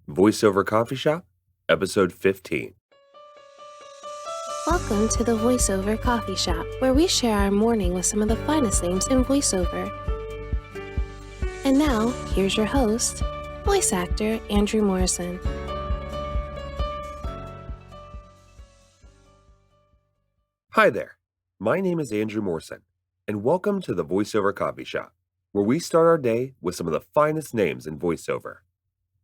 Voiceover Coffee Shop, Episode 15. Welcome to the Voiceover Coffee Shop, where we share our morning with some of the finest names in voiceover. And now, here's your host, voice actor Andrew Morrison. Hi there, my name is Andrew Morrison, and welcome to the Voiceover Coffee Shop, where we start our day with some of the finest names in voiceover.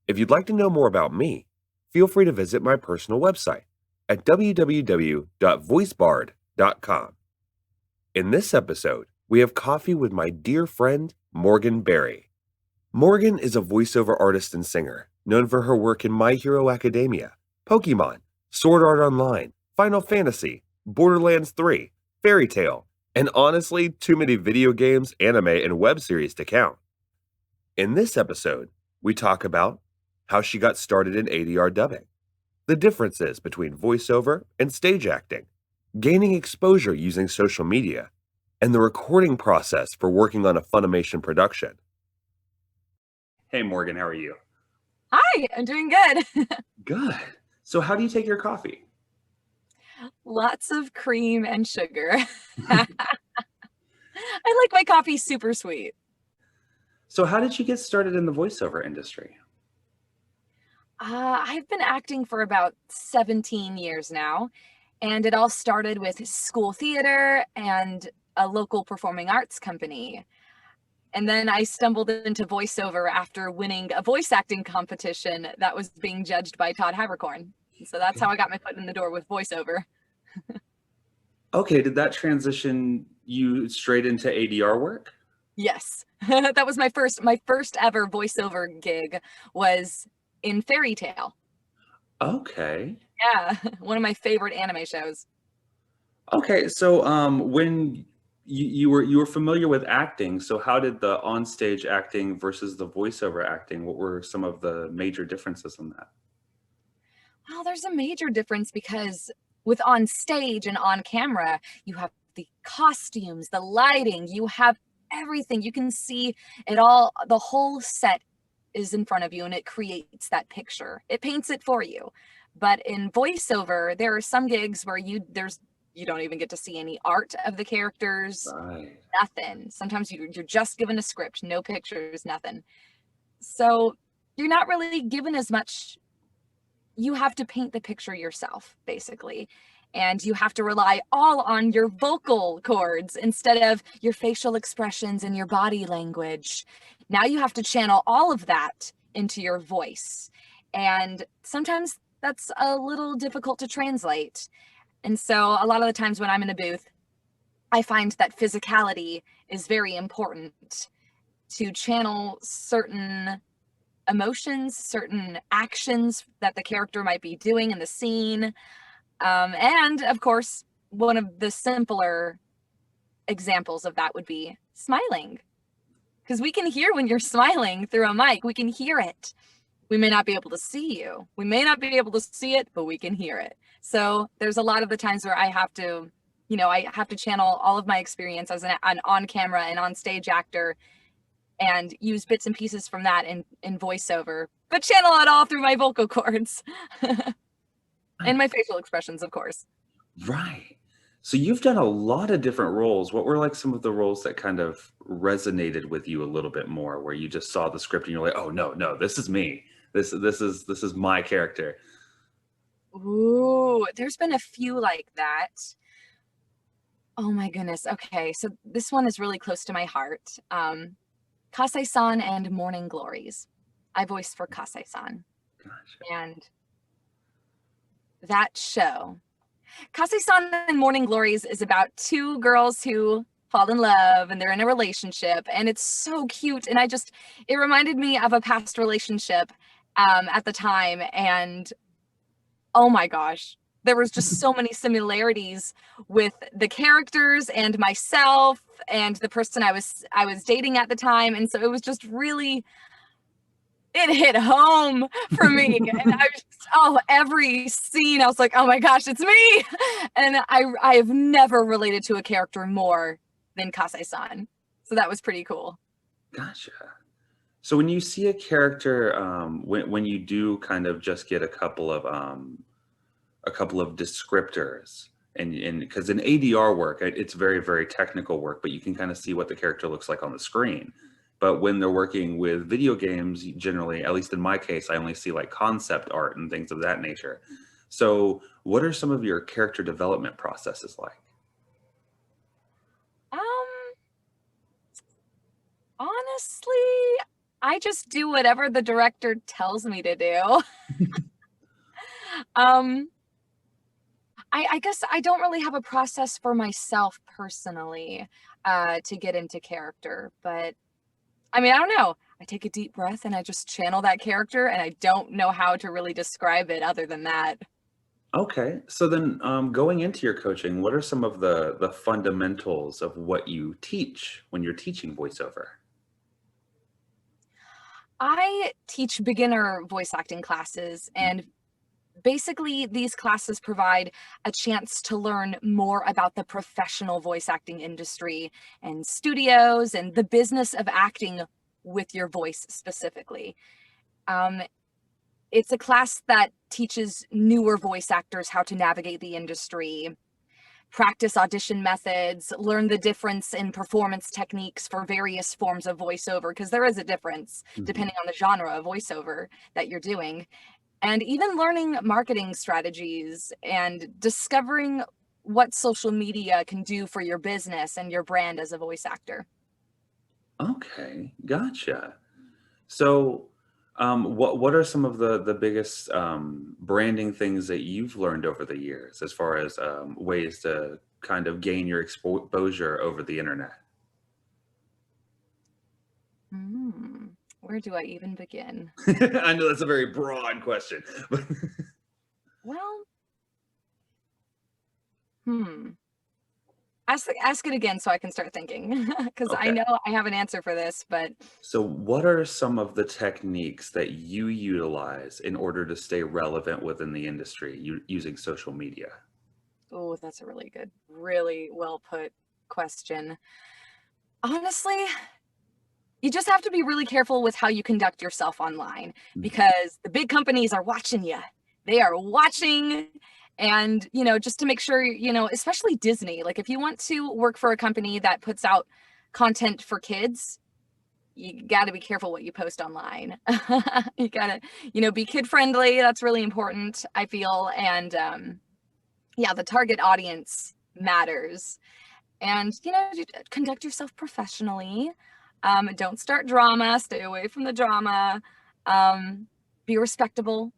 If you'd like to know more about me, feel free to visit my personal website at www.voicebard.com. In this episode, we have coffee with my dear friend, Morgan Berry. Morgan is a voiceover artist and singer, known for her work in My Hero Academia, Pokemon, Sword Art Online, Final Fantasy, Boardlands 3, Fairy Tale, and honestly, too many video games, anime, and web series to count. In this episode, we talk about how she got started in ADR dubbing, the differences between voiceover and stage acting, gaining exposure using social media, and the recording process for working on a Funimation production. Hey Morgan, how are you? Hi, I'm doing good. Good. So how do you take your coffee? Lots of cream and sugar. I like my coffee super sweet. So how did you get started in the voiceover industry? I've been acting for about 17 years now, and it all started with school theater and a local performing arts company. And then I stumbled into voiceover after winning a voice acting competition that was being judged by Todd Habercorn. So that's how I got my foot in the door with voiceover. Okay, did that transition you straight into ADR work? Yes, that was my first ever voiceover gig was in Fairy Tale. Okay. Yeah, one of my favorite anime shows. Okay, so when you were familiar with acting, so how did the onstage acting versus the voiceover acting, what were some of the major differences in that? Well, there's a major difference because with on stage and on camera, you have the costumes, the lighting, you have everything. You can see it all, the whole set is in front of you and it creates that picture. It paints it for you. But in voiceover, there are some gigs where you don't even get to see any art of the characters, Right. nothing. Sometimes you're just given a script, no pictures, nothing. So you're not really given as much. You have to paint the picture yourself, basically. And you have to rely all on your vocal cords instead of your facial expressions and your body language. Now you have to channel all of that into your voice. And sometimes that's a little difficult to translate. And so a lot of the times when I'm in a booth, I find that physicality is very important to channel certain emotions, certain actions that the character might be doing in the scene. And of course, one of the simpler examples of that would be smiling. Because we can hear when you're smiling through a mic, we can hear it. We may not be able to see you. We may not be able to see it, but we can hear it. So there's a lot of the times where I have to, I have to channel all of my experience as an on-camera and on-stage actor and use bits and pieces from that in voiceover, but channel it all through my vocal cords and my facial expressions, of course. Right. So you've done a lot of different roles. What were like some of the roles that kind of resonated with you a little bit more, where you just saw the script and you're like, oh no, this is me. This is my character. Ooh, there's been a few like that. Oh my goodness. Okay, so this one is really close to my heart. Kasei-san and Morning Glories. I voiced for Kasei-san. Gotcha. And that show, Kasei-san and Morning Glories, is about two girls who fall in love and they're in a relationship, and it's so cute. And it reminded me of a past relationship at the time, and oh my gosh, there was just so many similarities with the characters and myself and the person I was dating at the time. And so it was just really, it hit home for me. And I was every scene, I was like, oh my gosh, it's me. And I have never related to a character more than Kasei-san. So that was pretty cool. Gotcha. So when you see a character, when you do kind of just get a couple of descriptors, and because in ADR work, it's very very technical work, but you can kind of see what the character looks like on the screen. But when they're working with video games, generally, at least in my case, I only see like concept art and things of that nature. So, what are some of your character development processes like? Um, Honestly, I just do whatever the director tells me to do. Um, I guess I don't really have a process for myself personally, to get into character, but I mean, I don't know. I take a deep breath and I just channel that character, and I don't know how to really describe it other than that. Okay, so then going into your coaching, what are some of the fundamentals of what you teach when you're teaching voiceover? I teach beginner voice acting classes, and basically these classes provide a chance to learn more about the professional voice acting industry and studios and the business of acting with your voice specifically. Um, it's a class that teaches newer voice actors how to navigate the industry, practice audition methods, learn the difference in performance techniques for various forms of voiceover, because there is a difference Mhm. depending on the genre of voiceover that you're doing, and even learning marketing strategies and discovering what social media can do for your business and your brand as a voice actor. Okay, gotcha. So, what are some of the biggest branding things that you've learned over the years, as far as ways to kind of gain your exposure over the internet? Where do I even begin? I know that's a very broad question, but Well, hmm. Ask it again so I can start thinking, because I okay. know I have an answer for this, but So, what are some of the techniques that you utilize in order to stay relevant within the industry using social media? oh, that's a really good, really well put question. Honestly, you just have to be really careful with how you conduct yourself online, Mhm. because the big companies are watching you. They are watching, and just to make sure, especially Disney, like if you want to work for a company that puts out content for kids, you got to be careful what you post online. You got to, be kid friendly. That's really important, I feel. And yeah, the target audience matters. And conduct yourself professionally. Don't start drama. Stay away from the drama. um, be respectable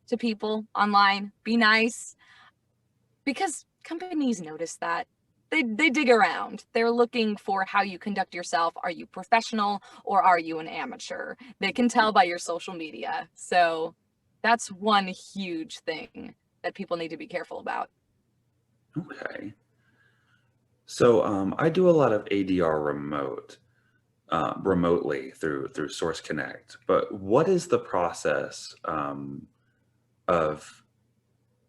to people online. Be nice, because companies notice that. They dig around. They're looking for how you conduct yourself. Are you professional or are you an amateur? They can tell by your social media. So that's one huge thing that people need to be careful about. Okay. So, I do a lot of ADR remotely through Source Connect. But what is the process of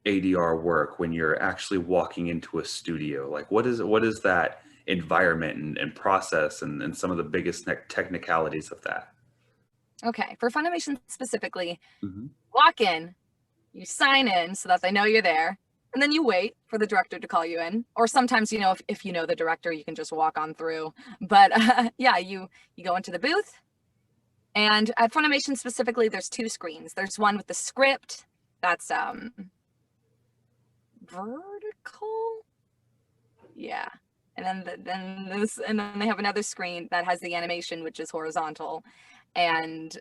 ADR work when you're actually walking into a studio? Like, what is that environment and process and some of the biggest technicalities of that? Okay, for Funimation specifically, Hmm. walk in, you sign in so that they know you're there, and then you wait for the director to call you in. Or sometimes, if you know the director, you can just walk on through. But yeah, you go into the booth. And at Funimation specifically, there's two screens. There's one with the script that's vertical. Yeah. And then they have another screen that has the animation, which is horizontal. And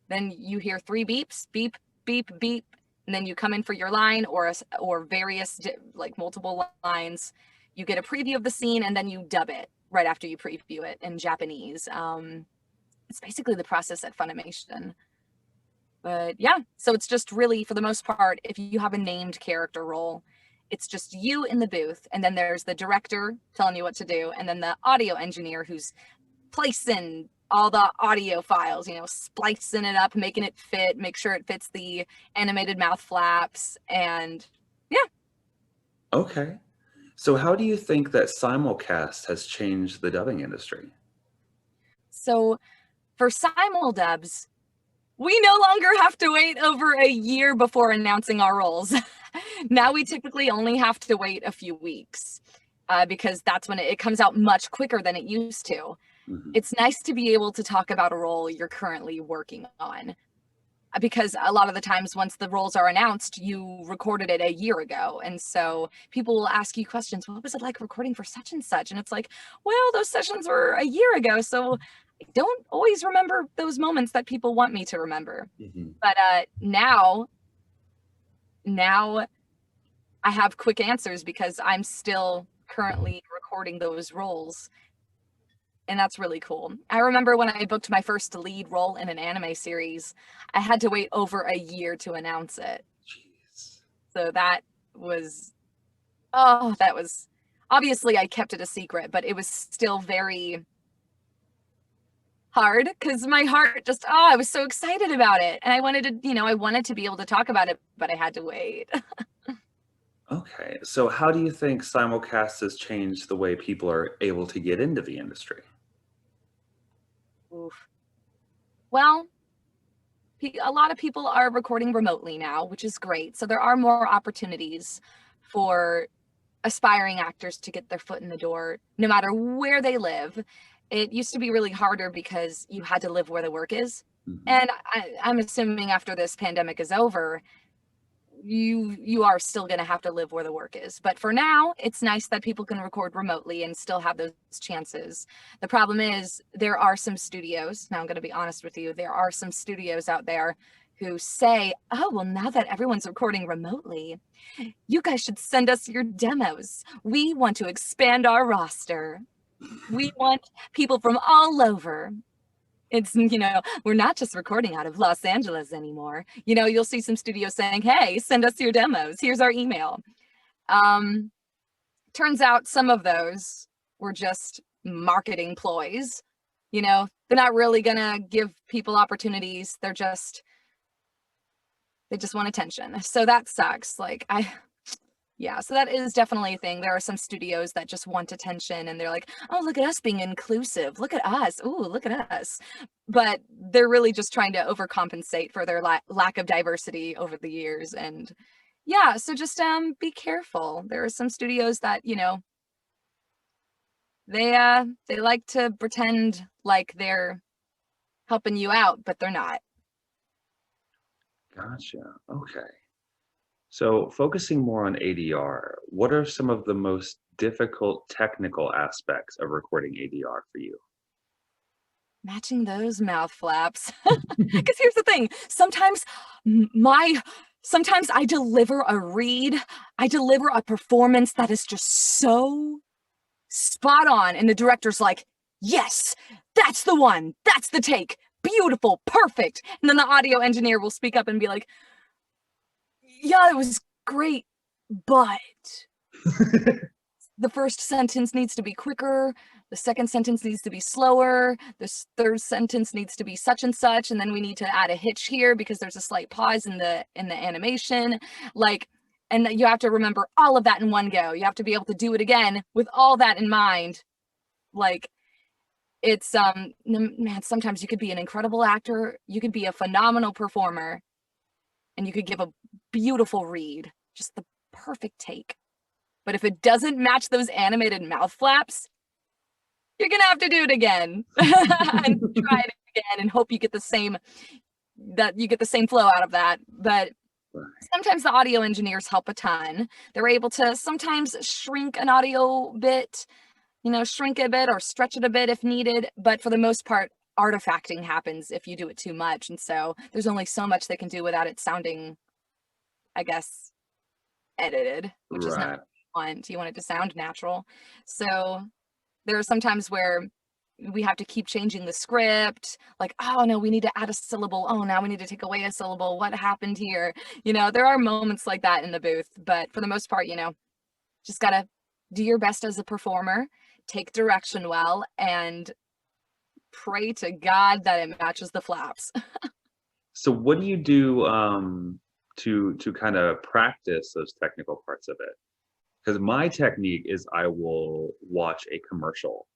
then you hear three beeps, beep, beep, beep, and then you come in for your line, or various like multiple lines. You get a preview of the scene, and then you dub it right after you preview it in Japanese. It's basically the process at Funimation. But yeah, so it's just really, for the most part, if you have a named character role, it's just you in the booth, and then there's the director telling you what to do, and then the audio engineer who's placing all the audio files, splicing it up, making it fit, make sure it fits the animated mouth flaps, and yeah. Okay. So, how do you think that simulcast has changed the dubbing industry? So For simuldubs, we no longer have to wait over a year before announcing our roles. Now we typically only have to wait a few weeks because that's when it comes out much quicker than it used to. Mhm. It's nice to be able to talk about a role you're currently working on, because a lot of the times once the roles are announced, you recorded it a year ago. And so people will ask you questions. What was it like recording for such and such? And it's like, well, those sessions were a year ago. So I don't always remember those moments that people want me to remember. Mhm. But now I have quick answers because I'm still currently recording those roles. And that's really cool. I remember when I booked my first lead role in an anime series, I had to wait over a year to announce it. Jeez. So that was obviously I kept it a secret, but it was still very hard because my heart just, I was so excited about it. And I wanted to be able to talk about it, but I had to wait. Okay, so how do you think simulcast has changed the way people are able to get into the industry? Oof. Well, a lot of people are recording remotely now, which is great. So there are more opportunities for aspiring actors to get their foot in the door, no matter where they live. It used to be really harder because you had to live where the work is. Mhm. And I'm assuming after this pandemic is over, you are still going to have to live where the work is. But for now, it's nice that people can record remotely and still have those chances. The problem is there are some studios, now I'm going to be honest with you, there are some studios out there who say, oh, well, now that everyone's recording remotely, you guys should send us your demos. We want to expand our roster. We want people from all over. It's, we're not just recording out of Los Angeles anymore. You'll see some studios saying, hey, send us your demos. Here's our email. Turns out some of those were just marketing ploys. They're not really going to give people opportunities. They just want attention. So that sucks. So that is definitely a thing. There are some studios that just want attention and they're like, oh, look at us being inclusive. Look at us. Ooh, look at us. But they're really just trying to overcompensate for their lack of diversity over the years. And yeah, so just be careful. There are some studios that, they like to pretend like they're helping you out, but they're not. Gotcha. Okay. So focusing more on ADR, what are some of the most difficult technical aspects of recording ADR for you? Matching those mouth flaps. Because here's the thing, sometimes I deliver a read, I deliver a performance that is just so spot on, and the director's like, yes, that's the one, that's the take, beautiful, perfect. And then the audio engineer will speak up and be like, yeah, it was great, but the first sentence needs to be quicker, the second sentence needs to be slower, this third sentence needs to be such and such, and then we need to add a hitch here because there's a slight pause in the animation. And you have to remember all of that in one go. You have to be able to do it again with all that in mind. It's man, sometimes you could be an incredible actor, you could be a phenomenal performer, and you could give a beautiful read, just the perfect take. But if it doesn't match those animated mouth flaps, you're gonna have to do it again and try it again and hope you get the same flow out of that. But sometimes the audio engineers help a ton. They're able to sometimes shrink an audio bit, shrink a bit or stretch it a bit if needed. But for the most part, artifacting happens if you do it too much. And so there's only so much they can do without it sounding, I guess, edited, which is not you want it to sound natural. So there are some times where we have to keep changing the script, like, oh no, we need to add a syllable, oh now we need to take away a syllable, what happened here? There are moments like that in the booth, but for the most part, just gotta do your best as a performer, take direction well, and pray to God that it matches the flaps. So what do you do to kind of practice those technical parts of it? Because my technique is I will watch a commercial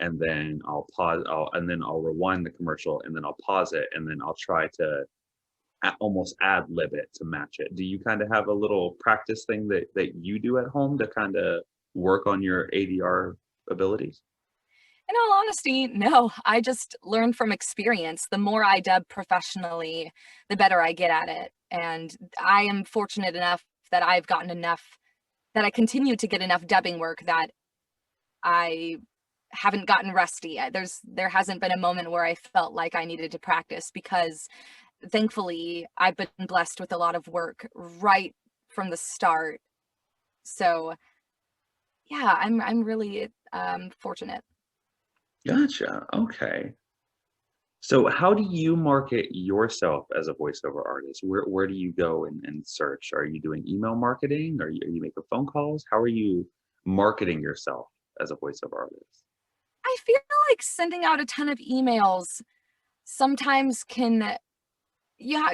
and then I'll pause, and then I'll rewind the commercial, and then I'll pause it, and then I'll try to almost ad lib it to match it. Do you kind of have a little practice thing that you do at home to kind of work on your ADR abilities? In all honesty, no. I just learned from experience. The more I dub professionally, the better I get at it. And I am fortunate enough that I've gotten enough, that I continue to get enough dubbing work that I haven't gotten rusty. There hasn't been a moment where I felt like I needed to practice, because thankfully I've been blessed with a lot of work right from the start. So yeah, I'm really fortunate. Gotcha. Okay. So how do you market yourself as a voiceover artist? Where do you go and search? Are you doing email marketing? Are you making phone calls? How are you marketing yourself as a voiceover artist? I feel like sending out a ton of emails sometimes can,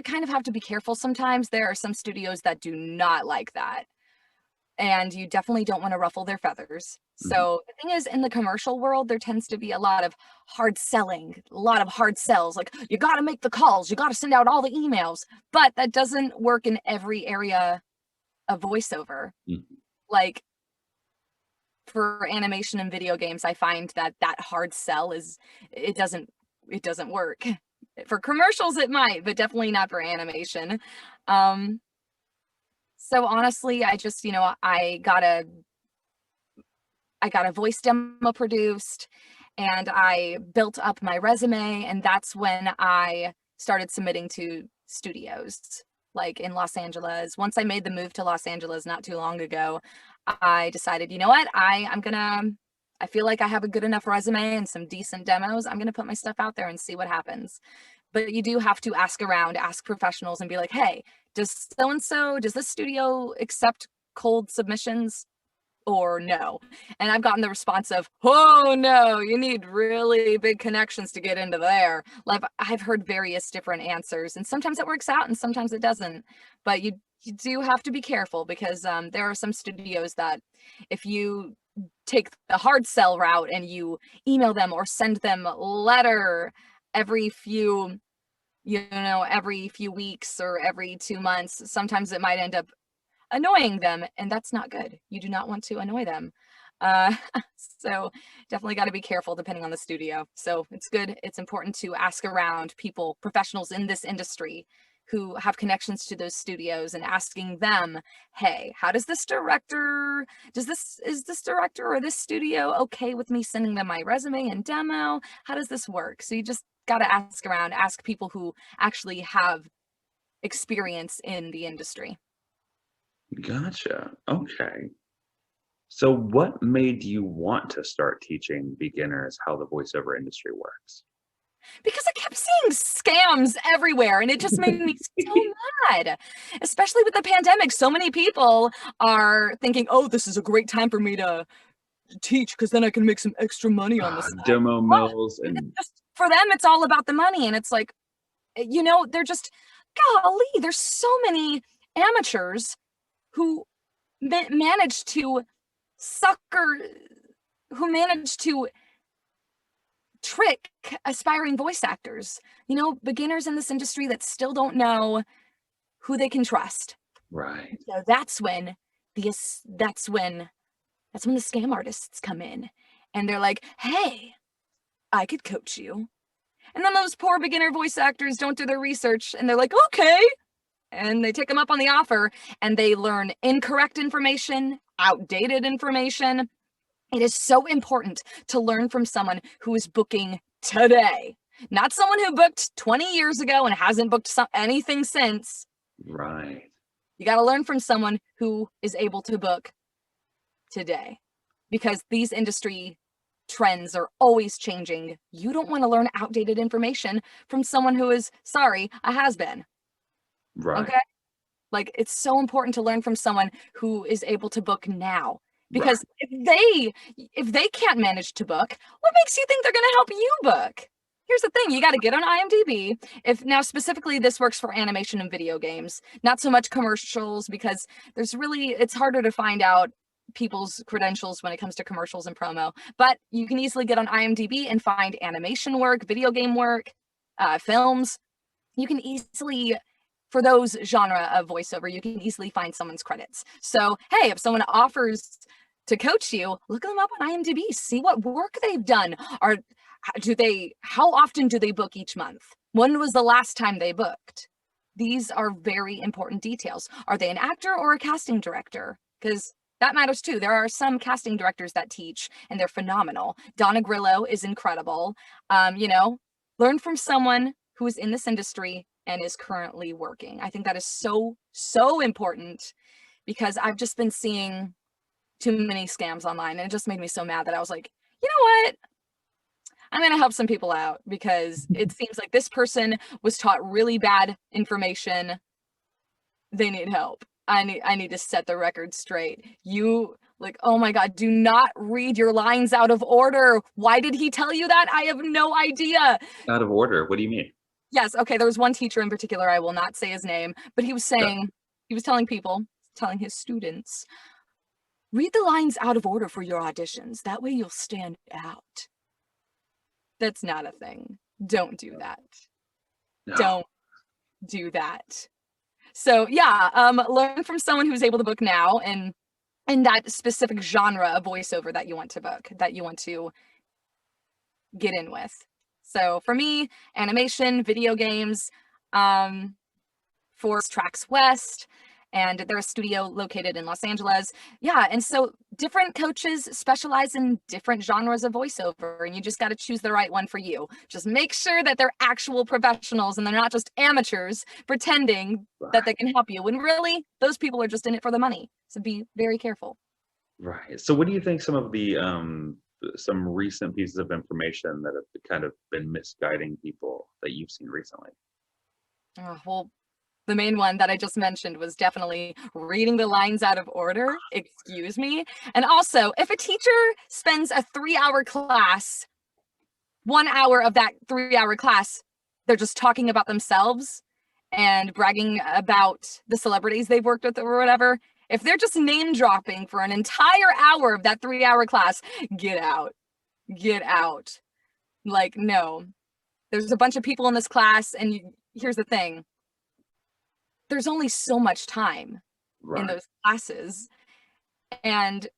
kind of have to be careful sometimes. There are some studios that do not like that, and you definitely don't want to ruffle their feathers. Mhm. So the thing is, in the commercial world, there tends to be a lot of hard selling, a lot of hard sells. Like, you got to make the calls, you got to send out all the emails, but that doesn't work in every area of voiceover. Mhm. Like, for animation and video games, I find that that hard sell is, it doesn't work. For commercials it might, but definitely not for animation. Um so honestly, I just, I got a voice demo produced, and I built up my resume, and that's when I started submitting to studios like in Los Angeles. Once I made the move to Los Angeles not too long ago, I decided, you know what? I feel like I have a good enough resume and some decent demos. I'm going to put my stuff out there and see what happens. But you do have to ask around, ask professionals and be like, "Hey, does so and so, does this studio accept cold submissions or no?" And I've gotten the response of, "Oh no, you need really big connections to get into there." Like, I've heard various different answers, and sometimes it works out and sometimes it doesn't. But you do have to be careful, because there are some studios that, if you take the hard sell route and you email them or send them a letter every few, every few weeks or every 2 months, sometimes it might end up annoying them, and that's not good. You do not want to annoy them. Uh, so definitely got to be careful depending on the studio. So it's important to ask around people, professionals in this industry who have connections to those studios, and asking them, "Hey, how does this director, is this director or this studio okay with me sending them my resume and demo? How does this work?" So you just got to ask around, ask people who actually have experience in the industry. Gotcha. Okay. So what made you want to start teaching beginners how the voiceover industry works? Because I kept seeing scams everywhere, and it just made me so mad. Especially with the pandemic, so many people are thinking, "Oh, this is a great time for me to teach, because then I can make some extra money on the side." Demo What? mills It's and just, for them, it's all about the money, and it's like, they're just, golly, there's so many amateurs who manage to sucker, who manage to trick aspiring voice actors, beginners in this industry that still don't know who they can trust. right. So that's when the scam artists come in, and they're like, "Hey, I could coach you." And then those poor beginner voice actors don't do their research, and they're like, "Okay." And they take them up on the offer, and they learn incorrect information, outdated information. It is so important to learn from someone who is booking today, not someone who booked 20 years ago and hasn't booked anything since. Right. You got to learn from someone who is able to book today, because these industry trends are always changing. You don't want to learn outdated information from someone who is, sorry, a has-been. Right. Okay? Like, it's so important to learn from someone who is able to book now. Right. Because if they can't manage to book, what makes you think they're going to help you book? Here's the thing, you got to get on IMDb. If now specifically this works for animation and video games, not so much commercials, because it's harder to find out people's credentials when it comes to commercials and promo, but you can easily get on IMDb and find animation work, video game work, films. You can easily, for those genre of voiceover, you can easily find someone's credits. So, hey, if someone offers to coach you, look them up on IMDb, see what work they've done. How often do they book each month? When was the last time they booked? These are very important details. Are they an actor or a casting director? Because that matters too. There are some casting directors that teach and they're phenomenal. Donna Grillo is incredible. Learn from someone who is in this industry and is currently working. I think that is so, so important, because I've just been seeing too many scams online, and it just made me so mad that I was like, you know what? I'm going to help some people out, because it seems like this person was taught really bad information. They need help. I need to set the record straight. Oh my God, do not read your lines out of order. Why did he tell you that? I have no idea. Out of order? What do you mean? Yes. Okay. There was one teacher in particular, I will not say his name, but he was saying, he was telling his students, read the lines out of order for your auditions. That way you'll stand out. That's not a thing. Don't do that. No. Don't do that. So yeah, learn from someone who's able to book now and in that specific genre of voiceover that you want to book, that you want to get in with. So for me, animation, video games, for Tracks West, and they're a studio located in Los Angeles. Yeah, and so different coaches specialize in different genres of voiceover, and you just got to choose the right one for you. Just make sure that they're actual professionals and they're not just amateurs pretending that they can help you, when really those people are just in it for the money. So be very careful. Right. So what do you think some of the some recent pieces of information that have kind of been misguiding people that you've seen recently? Well, the main one that I just mentioned was definitely reading the lines out of order. Excuse me. And also, if a teacher spends a 3-hour class, 1 hour of that 3-hour class, they're just talking about themselves and bragging about the celebrities they've worked with or whatever. If they're just name dropping for an entire hour of that 3-hour class, get out. Get out. Like, no. There's a bunch of people in this class, and here's the thing. There's only so much time in those classes. And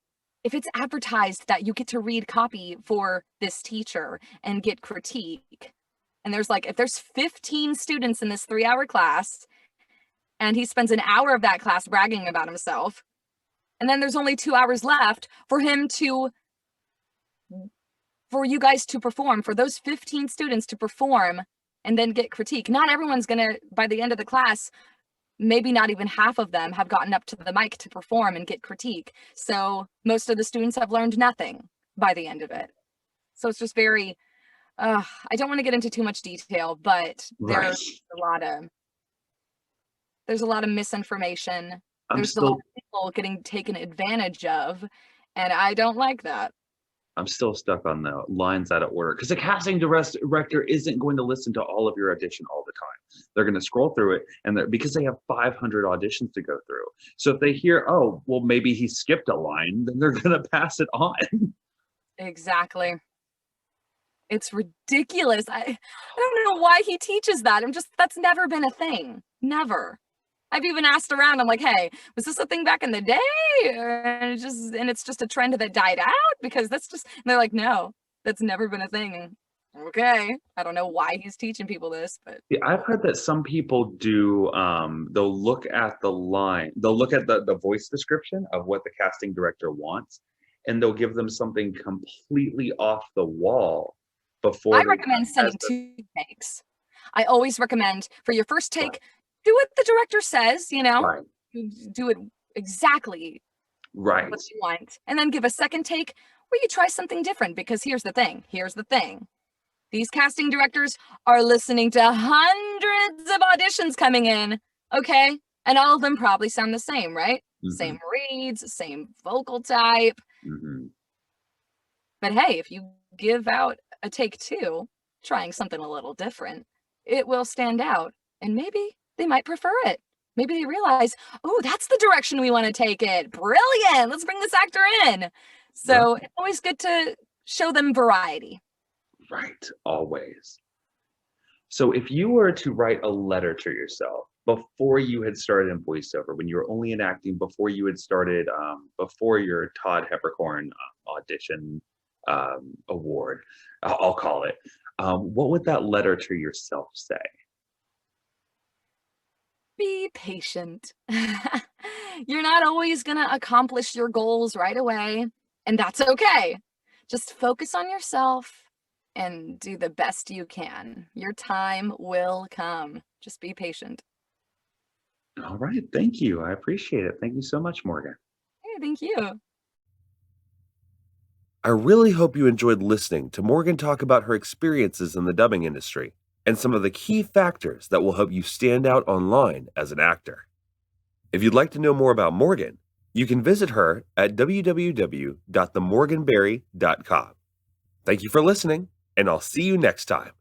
if it's advertised that you get to read copy for this teacher and get critique, and if there's 15 students in this 3-hour class, and he spends an hour of that class bragging about himself, and then there's only 2 hours left for you guys to perform, for those 15 students to perform and then get critique. Not everyone's gonna, by the end of the class, maybe not even half of them have gotten up to the mic to perform and get critique. So most of the students have learned nothing by the end of it. So it's just very, I don't want to get into too much detail, but there's a lot of misinformation. There's a lot of people getting taken advantage of, and I don't like that. I'm still stuck on the lines out of order, because the casting director isn't going to listen to all of your audition all the time. They're going to scroll through it, and because they have 500 auditions to go through. So if they hear, oh, well, maybe he skipped a line, then they're going to pass it on. Exactly. It's ridiculous. I don't know why he teaches that. That's never been a thing. Never. I've even asked around. I'm like, hey, was this a thing back in the day? And it's just a trend that died out? Because and they're like, no, that's never been a thing. Okay. I don't know why he's teaching people this, but yeah, I've heard that some people do, they'll look at the line, they'll look at the voice description of what the casting director wants, and they'll give them something completely off the wall before. I recommend sending 2 takes. I always recommend, for your first take, do what the director says, do it exactly what you want. And then give a second take where you try something different, because here's the thing. These casting directors are listening to hundreds of auditions coming in, okay? And all of them probably sound the same, right? Mm-hmm. Same reads, same vocal type. Mm-hmm. But hey, if you give out a take 2, trying something a little different, it will stand out, and maybe they might prefer it. Maybe they realize, oh, that's the direction we want to take it. Brilliant. Let's bring this actor in. So it's always good to show them variety. Right, always. So if you were to write a letter to yourself before you had started in voiceover, when you were only in acting, before you had started, before your Todd Heppercorn audition award, I'll call it, what would that letter to yourself say? Be patient. You're not always going to accomplish your goals right away, and that's okay. Just focus on yourself and do the best you can. Your time will come. Just be patient. All right, thank you. I appreciate it. Thank you so much, Morgan. Hey, thank you. I really hope you enjoyed listening to Morgan talk about her experiences in the dubbing industry and some of the key factors that will help you stand out online as an actor. If you'd like to know more about Morgan, you can visit her at www.themorganberry.com. Thank you for listening, and I'll see you next time.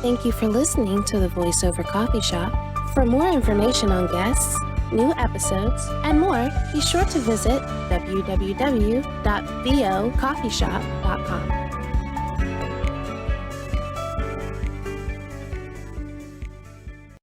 Thank you for listening to the Voiceover Coffee Shop. For more information on guests, new episodes, and more, be sure to visit www.vocoffeeshop.com.